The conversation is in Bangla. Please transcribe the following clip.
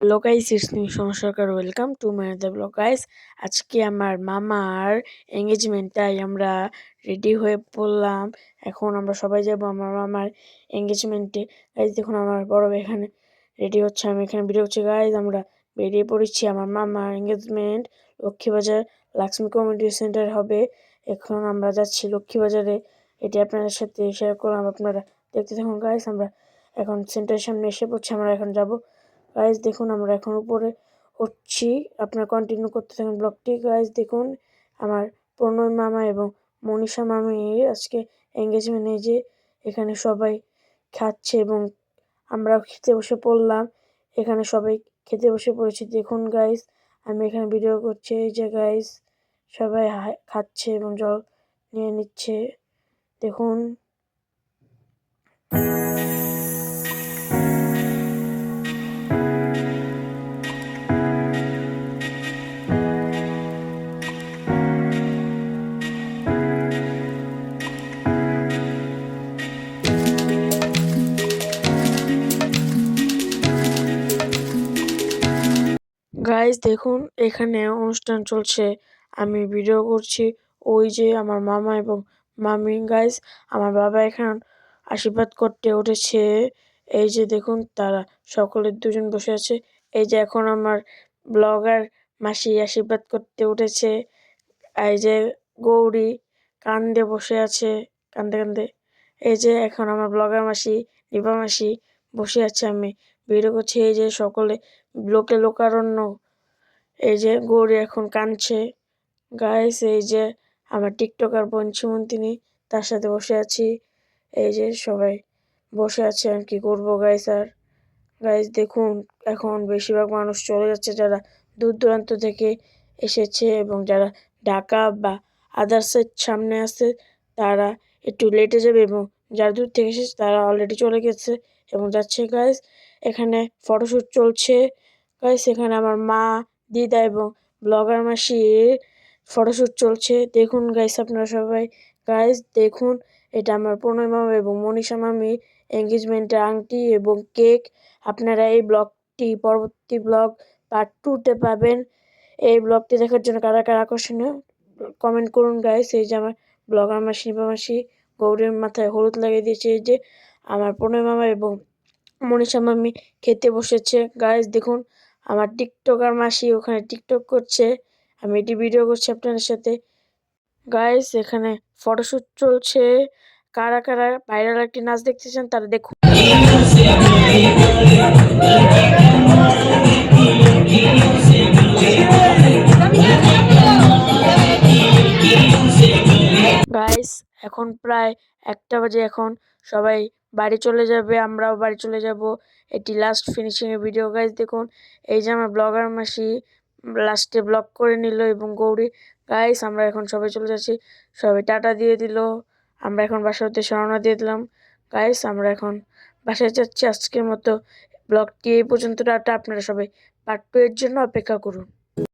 Hello guys, it's me Soma Sarkar. Welcome to my the blog guys. আজকে আমার মামার এঙ্গেজমেন্ট, তাই আমরা রেডি হয়ে পড়লাম। এখন আমরা সবাই যাব আমার মামার এঙ্গেজমেন্টে। গাইস দেখুন, আমার বড় ভাই এখানে রেডি হচ্ছে, আমি এখানে বেরিয়ে হচ্ছে। গাইস আমরা বেরিয়ে পড়েছি। আমার মামার engagement Laxmibazar Lakshmi community centre হবে। এখন আমরা যাচ্ছি লক্ষ্মীবাজারে। এটি আপনাদের সাথে শেয়ার করলাম, আপনারা দেখতে থাকুন। গাইস আমরা এখন সেন্টারের সামনে এসে পড়ছি, আমরা এখন যাব। গাইজ দেখুন, আমরা এখন উপরে উঠছি, আপনারা কন্টিনিউ করতে থাকুন ব্লগটি। গাইজ দেখুন, আমার প্রণয় মামা এবং মনীষা মামির আজকে এঙ্গেজমেন্ট। এই যে এখানে সবাই খাচ্ছে এবং আমরা খেতে বসে পড়লাম। এখানে সবাই খেতে বসে পড়েছি। দেখুন গাইজ, আমি এখানে ভিডিও করছি। এই যে গাইজ সবাই খাচ্ছে এবং জল নিয়ে নিচ্ছে, দেখুন। গাইজ দেখুন, এখানে অনুষ্ঠান চলছে, আমি ভিডিও করছি। ওই যে আমার মামা এবং মামি। গাইজ আমার বাবা এখন আশীর্বাদ করতে উঠেছে। এই যে দেখুন, তারা সকলের দুজন বসে আছে। এই যে এখন আমার ব্লগার মাসি আশীর্বাদ করতে উঠেছে। এই যে গৌরী কান্দে বসে আছে, কান্দে কান্দে। এই যে এখন আমার ব্লগার মাসি দীপা মাসি বসে আছে, আমি ভিডিও করছি। এই যে সকলে লোকারণ্য। এই যে গৌরী এখন কাঁদছে। গাইস এই যে আমার টিকটকার বোন সুমন্তিনী, তার সাথে বসে আছি। এই যে সবাই বসে আছে, আর কি করবো গাইস। আর গাইস দেখুন, এখন বেশিরভাগ মানুষ চলে যাচ্ছে, যারা দূর দূরান্ত থেকে এসেছে এবং যারা ঢাকা বা আদার্সের সামনে আছে তারা একটু লেটে যাবে, এবং যারা দূর থেকে এসেছে তারা অলরেডি চলে গেছে এবং যাচ্ছে। গাইস এখানে ফটোশ্যুট চলছে। গাইস এখানে আমার মা, দিদা এবং ব্লগার মাসির ফটোশ্যুট চলছে। দেখুন গাইস আপনারা সবাই। গাইস দেখুন, এটা আমার প্রণয় মামা এবং মনীষা মামি এঙ্গেজমেন্টের আংটি এবং কেক। আপনারা এই ব্লগটি পরবর্তী ব্লগ পার্ট 2-তে পাবেন। এই ব্লগটি দেখার জন্য কারা কারা আকর্ষণীয় কমেন্ট করুন গাইস। এই যে আমার ব্লগার মাসি বা মাসি গৌরীর মাথায় হলুদ লাগিয়ে দিয়েছে। এই যে আমার প্রণয় মামা এবং মনীষা মামি খেতে বসেছে। গাইস দেখুন, আমার টিকটকার মাসি ওখানে টিকটক করছে, আমি এটি ভিডিও করছি আপনাদের সাথে। গাইস এখানে ফটোশুট চলছে, কারা কারা ভাইরাল একটি নাচ দেখতে চান তারা দেখুন। গাইস এখন প্রায় 1টা বাজে, এখন সবাই বাড়ি চলে যাবে, আমরাও বাড়ি চলে যাব। এটি লাস্ট ফিনিশিং এর ভিডিও। গাইস দেখুন, এই যে আমার ব্লগার মাসি লাস্টে ব্লগ করে নিল এবং গৌরী। গাইস আমরা এখন সবাই চলে যাচ্ছি, সবাই টাটা দিয়ে দিল, আমরা এখন বাসার উদ্দেশ্যে রওনা দিয়ে দিলাম। গাইস আমরা এখন বাসায় যাচ্ছি। আজকের মতো ব্লগটি এই পর্যন্ত। টাটা। আপনারা সবাই পার্ট 2 এর জন্য অপেক্ষা করুন।